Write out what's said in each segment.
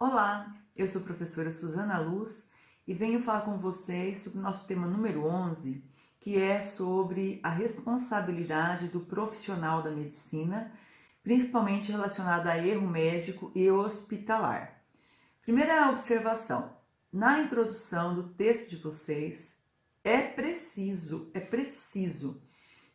Olá, eu sou a professora Suzana Luz e venho falar com vocês sobre o nosso tema número 11, que é sobre a responsabilidade do profissional da medicina, principalmente relacionada a erro médico e hospitalar. Primeira observação, na introdução do texto de vocês, é preciso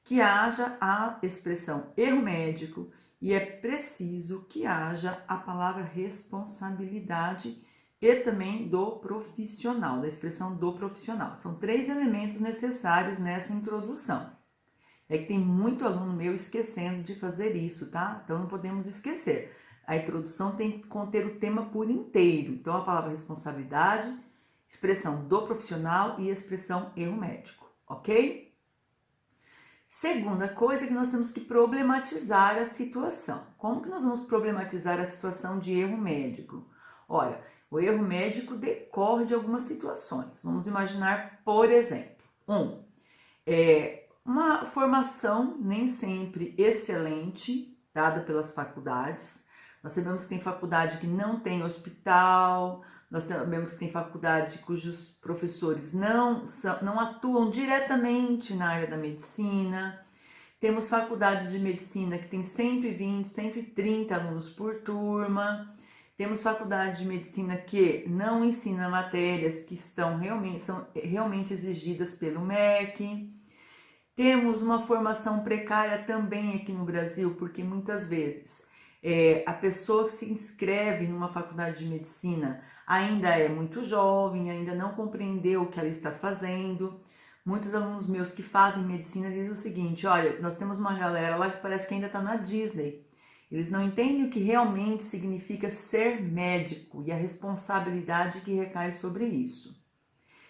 que haja a expressão erro médico e é preciso que haja a palavra responsabilidade e também do profissional, da expressão do profissional. São 3 elementos necessários nessa introdução. É que tem muito aluno meu esquecendo de fazer isso, tá? Então não podemos esquecer. A introdução tem que conter o tema por inteiro. Então a palavra responsabilidade, expressão do profissional e expressão erro médico, ok? Segunda coisa é que nós temos que problematizar a situação. Como que nós vamos problematizar a situação de erro médico? Olha, o erro médico decorre de algumas situações. Vamos imaginar, por exemplo, uma formação nem sempre excelente, dada pelas faculdades. Nós sabemos que tem faculdade que não tem hospital, nós sabemos que tem faculdade cujos professores não atuam diretamente na área da medicina. Temos faculdades de medicina que tem 120, 130 alunos por turma. Temos faculdade de medicina que não ensina matérias que são realmente exigidas pelo MEC. Temos uma formação precária também aqui no Brasil, porque muitas vezes a pessoa que se inscreve numa faculdade de medicina ainda é muito jovem, ainda não compreendeu o que ela está fazendo. Muitos alunos meus que fazem medicina dizem o seguinte: olha, nós temos uma galera lá que parece que ainda está na Disney. Eles não entendem o que realmente significa ser médico e a responsabilidade que recai sobre isso.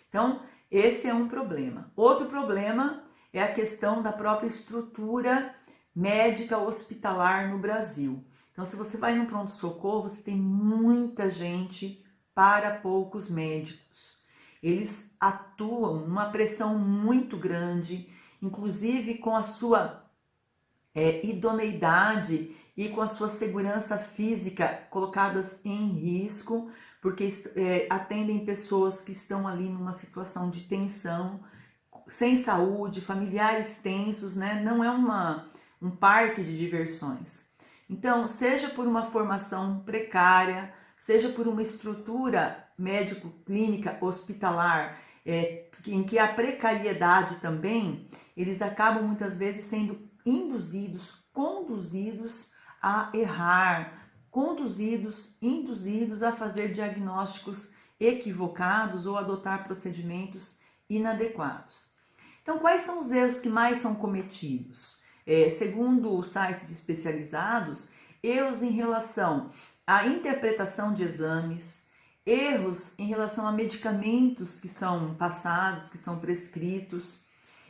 Então, esse é um problema. Outro problema é a questão da própria estrutura médica hospitalar no Brasil. Então, se você vai num pronto-socorro, você tem muita gente para poucos médicos. Eles atuam numa pressão muito grande, inclusive com a sua idoneidade e com a sua segurança física colocadas em risco, porque atendem pessoas que estão ali numa situação de tensão, sem saúde, familiares tensos, né? Não é um parque de diversões. Então, seja por uma formação precária, seja por uma estrutura médico-clínica hospitalar, em que a precariedade também, eles acabam muitas vezes sendo conduzidos a errar, induzidos a fazer diagnósticos equivocados ou adotar procedimentos inadequados. Então, quais são os erros que mais são cometidos? Segundo sites especializados, erros em relação à interpretação de exames, erros em relação a medicamentos que são passados, que são prescritos,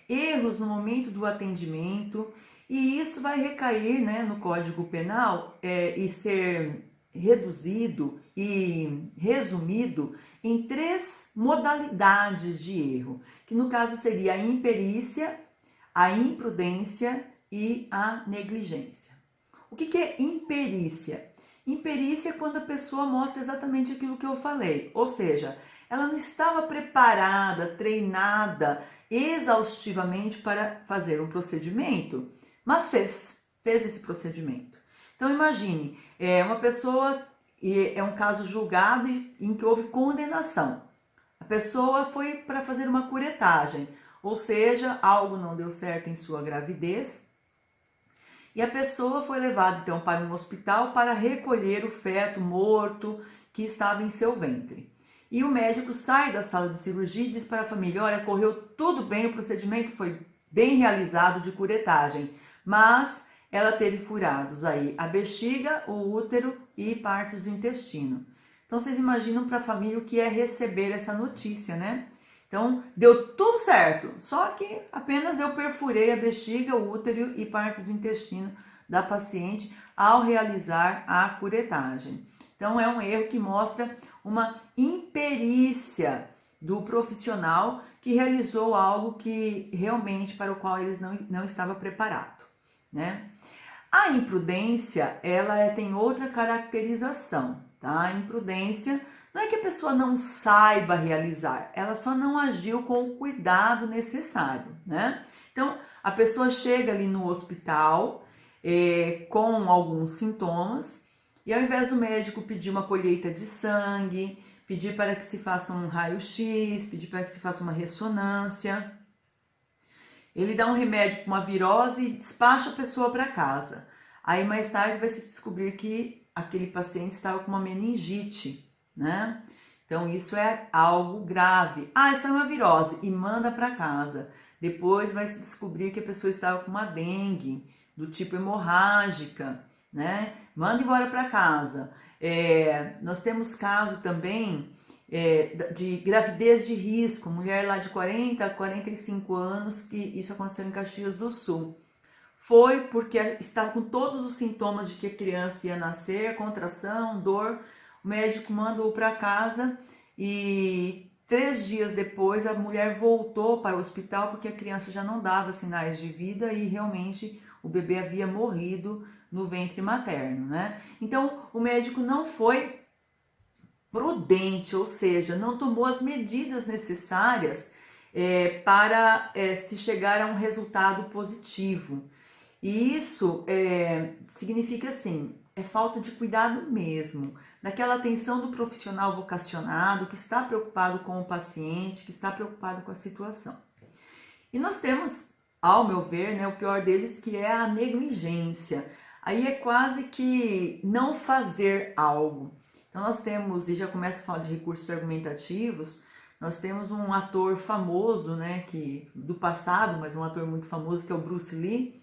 erros no momento do atendimento, e isso vai recair, né, no Código Penal e ser reduzido e resumido em 3 modalidades de erro, que no caso seria a imperícia, a imprudência e a negligência. O que é imperícia? Imperícia é quando a pessoa mostra exatamente aquilo que eu falei, ou seja, ela não estava preparada, treinada exaustivamente para fazer um procedimento, mas fez esse procedimento. Então imagine, uma pessoa, é um caso julgado em que houve condenação. A pessoa foi para fazer uma curetagem, ou seja, algo não deu certo em sua gravidez, e a pessoa foi levada então para um hospital para recolher o feto morto que estava em seu ventre. E o médico sai da sala de cirurgia e diz para a família: olha, correu tudo bem, o procedimento foi bem realizado de curetagem, mas ela teve furados aí a bexiga, o útero e partes do intestino. Então vocês imaginam para a família o que é receber essa notícia, né? Então deu tudo certo, só que apenas eu perfurei a bexiga, o útero e partes do intestino da paciente ao realizar a curetagem. Então é um erro que mostra uma imperícia do profissional que realizou algo que realmente para o qual eles não estava preparado, né? A imprudência, ela tem outra caracterização. tá? Imprudência não é que a pessoa não saiba realizar, ela só não agiu com o cuidado necessário, né? Então, a pessoa chega ali no hospital com alguns sintomas e ao invés do médico pedir uma colheita de sangue, pedir para que se faça um raio-x, pedir para que se faça uma ressonância, ele dá um remédio para uma virose e despacha a pessoa para casa. Aí mais tarde vai se descobrir que aquele paciente estava com uma meningite, né? Então isso é algo grave. Ah, isso é uma virose e manda para casa. Depois vai se descobrir que a pessoa estava com uma dengue do tipo hemorrágica, né? Manda embora para casa. Nós temos caso também de gravidez de risco, mulher lá de 40 a 45 anos, que isso aconteceu em Caxias do Sul. Foi porque estava com todos os sintomas de que a criança ia nascer, contração, dor. O médico mandou para casa e 3 dias depois a mulher voltou para o hospital porque a criança já não dava sinais de vida e realmente o bebê havia morrido no ventre materno, né? Então o médico não foi prudente, ou seja, não tomou as medidas necessárias para se chegar a um resultado positivo. E isso significa assim, é falta de cuidado mesmo, daquela atenção do profissional vocacionado que está preocupado com o paciente, que está preocupado com a situação. E nós temos, ao meu ver, né, o pior deles, que é a negligência. Aí é quase que não fazer algo. Então nós temos, e já começo a falar de recursos argumentativos, nós temos um ator famoso, né, do passado, mas um ator muito famoso, que é o Bruce Lee,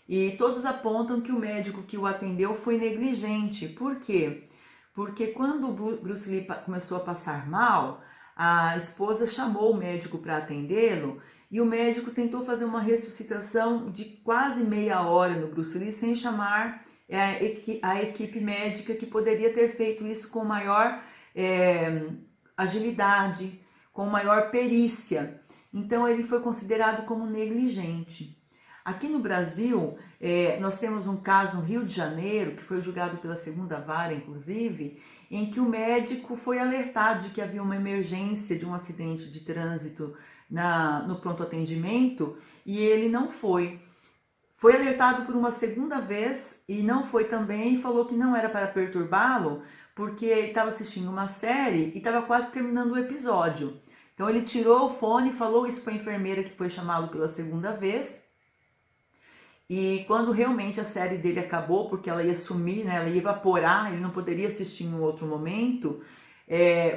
e todos apontam que o médico que o atendeu foi negligente. Por quê? Porque quando o Bruce Lee começou a passar mal, a esposa chamou o médico para atendê-lo e o médico tentou fazer uma ressuscitação de quase meia hora no Bruce Lee sem chamar a equipe médica, que poderia ter feito isso com maior agilidade, com maior perícia. Então ele foi considerado como negligente. Aqui no Brasil, nós temos um caso no Rio de Janeiro, que foi julgado pela segunda vara, inclusive, em que o médico foi alertado de que havia uma emergência de um acidente de trânsito no pronto atendimento e ele não foi. Foi alertado por uma segunda vez e não foi também, e falou que não era para perturbá-lo, porque ele estava assistindo uma série e estava quase terminando o episódio. Então ele tirou o fone, falou isso para a enfermeira que foi chamá-lo pela segunda vez. E quando realmente a série dele acabou, porque ela ia sumir, né, ela ia evaporar, ele não poderia assistir em um outro momento,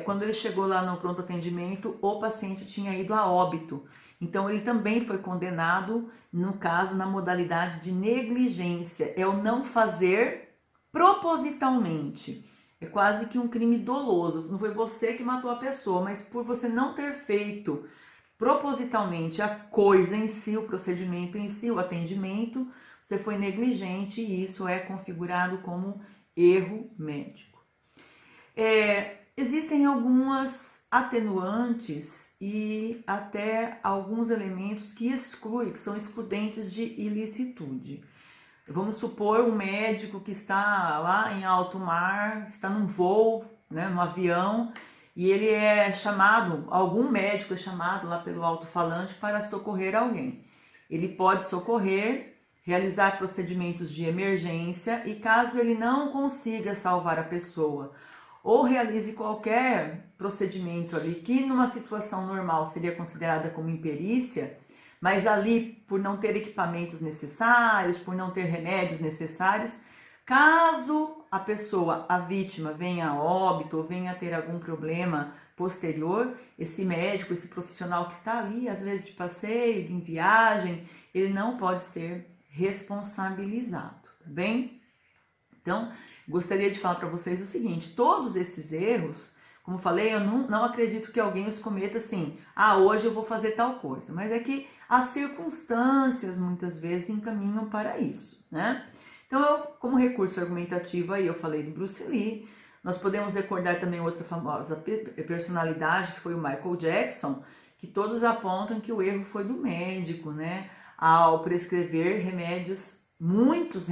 quando ele chegou lá no pronto atendimento, o paciente tinha ido a óbito. Então ele também foi condenado, no caso, na modalidade de negligência, é o não fazer propositalmente. É quase que um crime doloso, não foi você que matou a pessoa, mas por você não ter feito propositalmente a coisa em si, o procedimento em si, o atendimento, você foi negligente e isso é configurado como erro médico. Existem algumas atenuantes e até alguns elementos que são excludentes de ilicitude. Vamos supor um médico que está lá em alto mar, está num voo, né, num avião, e ele é chamado, algum médico é chamado lá pelo alto-falante para socorrer alguém. Ele pode socorrer, realizar procedimentos de emergência e caso ele não consiga salvar a pessoa ou realize qualquer procedimento ali que numa situação normal seria considerada como imperícia, mas ali por não ter equipamentos necessários, por não ter remédios necessários, caso a pessoa, a vítima, venha a óbito ou venha a ter algum problema posterior, esse médico, esse profissional que está ali, às vezes de passeio, em viagem, ele não pode ser responsabilizado, tá bem? Então, gostaria de falar para vocês o seguinte, todos esses erros, como falei, eu não acredito que alguém os cometa assim, hoje eu vou fazer tal coisa, mas é que as circunstâncias muitas vezes encaminham para isso, né? Então, como recurso argumentativo aí eu falei do Bruce Lee, nós podemos recordar também outra famosa personalidade que foi o Michael Jackson, que todos apontam que o erro foi do médico, né? Ao prescrever remédios, muitos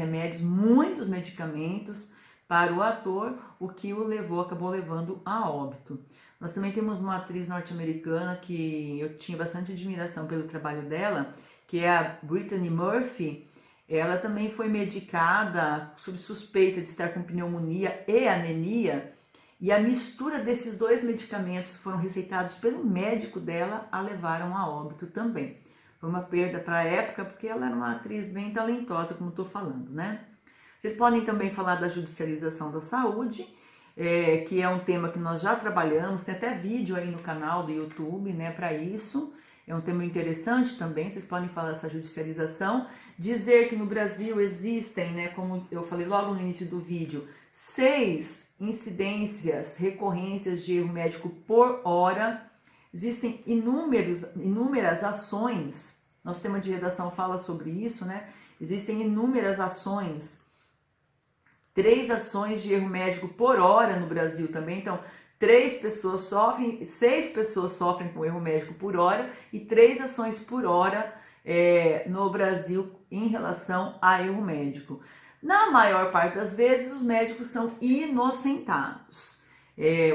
medicamentos para o ator, o que acabou levando a óbito. Nós também temos uma atriz norte-americana que eu tinha bastante admiração pelo trabalho dela, que é a Brittany Murphy. Ela também foi medicada sob suspeita de estar com pneumonia e anemia, e a mistura desses dois medicamentos que foram receitados pelo médico dela a levaram a óbito também. Foi uma perda para a época, porque ela era uma atriz bem talentosa, como estou falando, né? Vocês podem também falar da judicialização da saúde, que é um tema que nós já trabalhamos, tem até vídeo aí no canal do YouTube, né, para isso. É um tema interessante também, vocês podem falar dessa judicialização. Dizer que no Brasil existem, né, como eu falei logo no início do vídeo, 6 incidências, recorrências de erro médico por hora. Existem inúmeras ações, nosso tema de redação fala sobre isso, né? Existem inúmeras ações, 3 ações de erro médico por hora no Brasil também, então 6 pessoas sofrem com erro médico por hora e 3 ações por hora no Brasil em relação a erro médico. Na maior parte das vezes, os médicos são inocentados.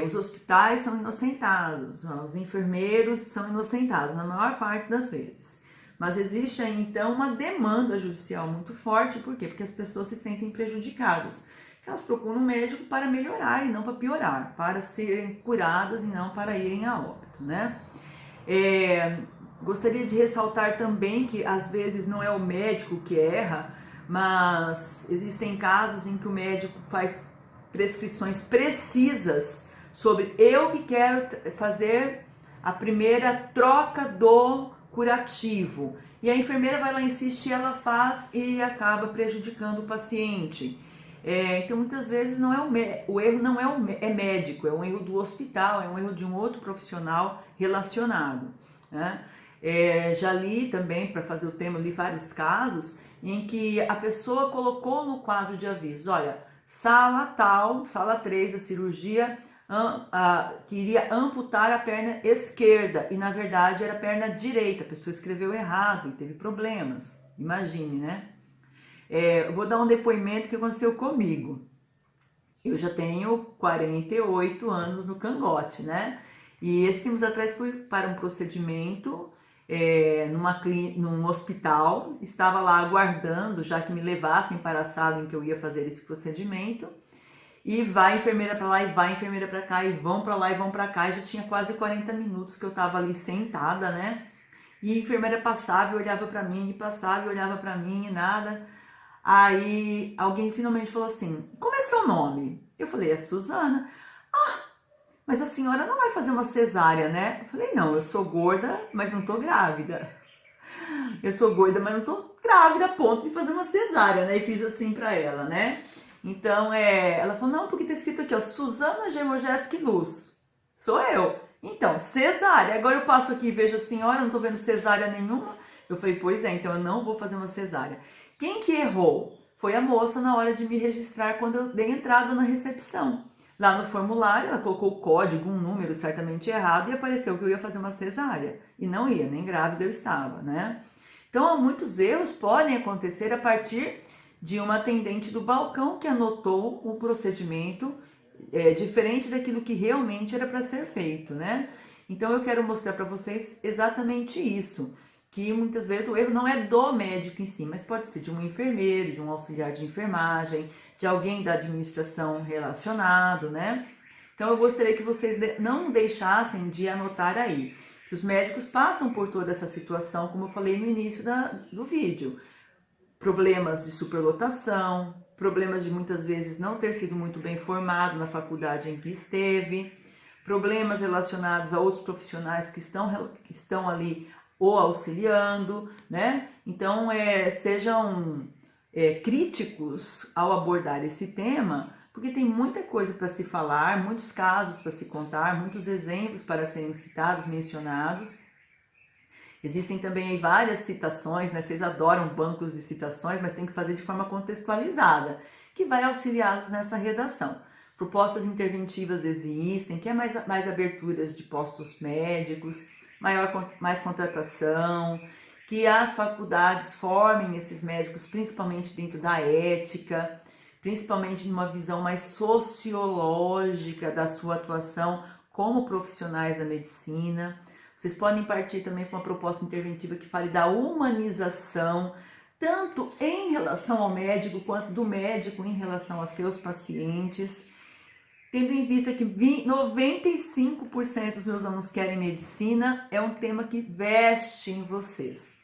Os hospitais são inocentados, os enfermeiros são inocentados, na maior parte das vezes. Mas existe aí, então, uma demanda judicial muito forte, por quê? Porque as pessoas se sentem prejudicadas. Elas procuram um médico para melhorar e não para piorar, para serem curadas e não para irem a óbito, né? Gostaria de ressaltar também que, às vezes, não é o médico que erra, mas existem casos em que o médico faz prescrições precisas sobre eu que quero fazer a primeira troca do curativo. E a enfermeira vai lá, insiste, ela faz e acaba prejudicando o paciente. Então, muitas vezes, o erro não é médico, é um erro do hospital, é um erro de um outro profissional relacionado, né? Já li também, para fazer o tema, li vários casos em que a pessoa colocou no quadro de aviso, olha, sala tal, sala 3 da cirurgia, que iria amputar a perna esquerda, e na verdade era a perna direita, a pessoa escreveu errado e teve problemas, imagine, né? Eu vou dar um depoimento que aconteceu comigo. Eu já tenho 48 anos no cangote, né? E esses tempos atrás fui para um procedimento num hospital, estava lá aguardando já que me levassem para a sala em que eu ia fazer esse procedimento, e vai a enfermeira para lá e vai a enfermeira para cá, e vão para lá e vão para cá, e já tinha quase 40 minutos que eu estava ali sentada, né? E a enfermeira passava e olhava para mim, e passava e olhava para mim, e nada. Aí alguém finalmente falou assim, como é seu nome? Eu falei, é Suzana. Mas a senhora não vai fazer uma cesárea, né? Eu falei, não, eu sou gorda, mas não tô grávida. Eu sou gorda, mas não tô grávida a ponto de fazer uma cesárea, né? E fiz assim pra ela, né? Então, ela falou, não, porque tá escrito aqui, ó, Suzana Gemojeski Luz. Sou eu. Então, cesárea. Agora eu passo aqui e vejo a senhora, não tô vendo cesárea nenhuma. Eu falei, pois é, então eu não vou fazer uma cesárea. Quem que errou? Foi a moça na hora de me registrar quando eu dei entrada na recepção. Lá no formulário, ela colocou o código, um número certamente errado, e apareceu que eu ia fazer uma cesárea. E não ia, nem grávida eu estava, né? Então, muitos erros podem acontecer a partir de uma atendente do balcão que anotou um procedimento diferente daquilo que realmente era para ser feito, né? Então, eu quero mostrar para vocês exatamente isso, que muitas vezes o erro não é do médico em si, mas pode ser de um enfermeiro, de um auxiliar de enfermagem, de alguém da administração relacionado, né? Então, eu gostaria que vocês não deixassem de anotar aí, que os médicos passam por toda essa situação, como eu falei no início do vídeo. Problemas de superlotação, problemas de muitas vezes não ter sido muito bem formado na faculdade em que esteve, problemas relacionados a outros profissionais que estão ali o auxiliando, né? Então, sejam críticos ao abordar esse tema, porque tem muita coisa para se falar, muitos casos para se contar, muitos exemplos para serem citados, mencionados. Existem também aí várias citações, né? Vocês adoram bancos de citações, mas tem que fazer de forma contextualizada, que vai auxiliá-los nessa redação. Propostas interventivas existem, que é mais aberturas de postos médicos, mais contratação, que as faculdades formem esses médicos, principalmente dentro da ética, principalmente numa visão mais sociológica da sua atuação como profissionais da medicina. Vocês podem partir também com uma proposta interventiva que fale da humanização, tanto em relação ao médico, quanto do médico em relação a seus pacientes, tendo em vista que 95% dos meus alunos querem medicina, é um tema que veste em vocês.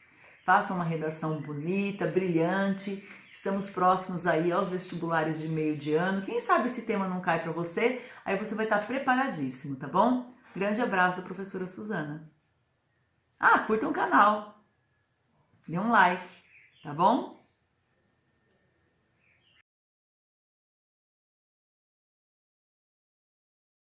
Façam uma redação bonita, brilhante, estamos próximos aí aos vestibulares de meio de ano, quem sabe esse tema não cai para você, aí você vai estar preparadíssimo, tá bom? Grande abraço da professora Suzana. Curtam o canal, dê um like, tá bom?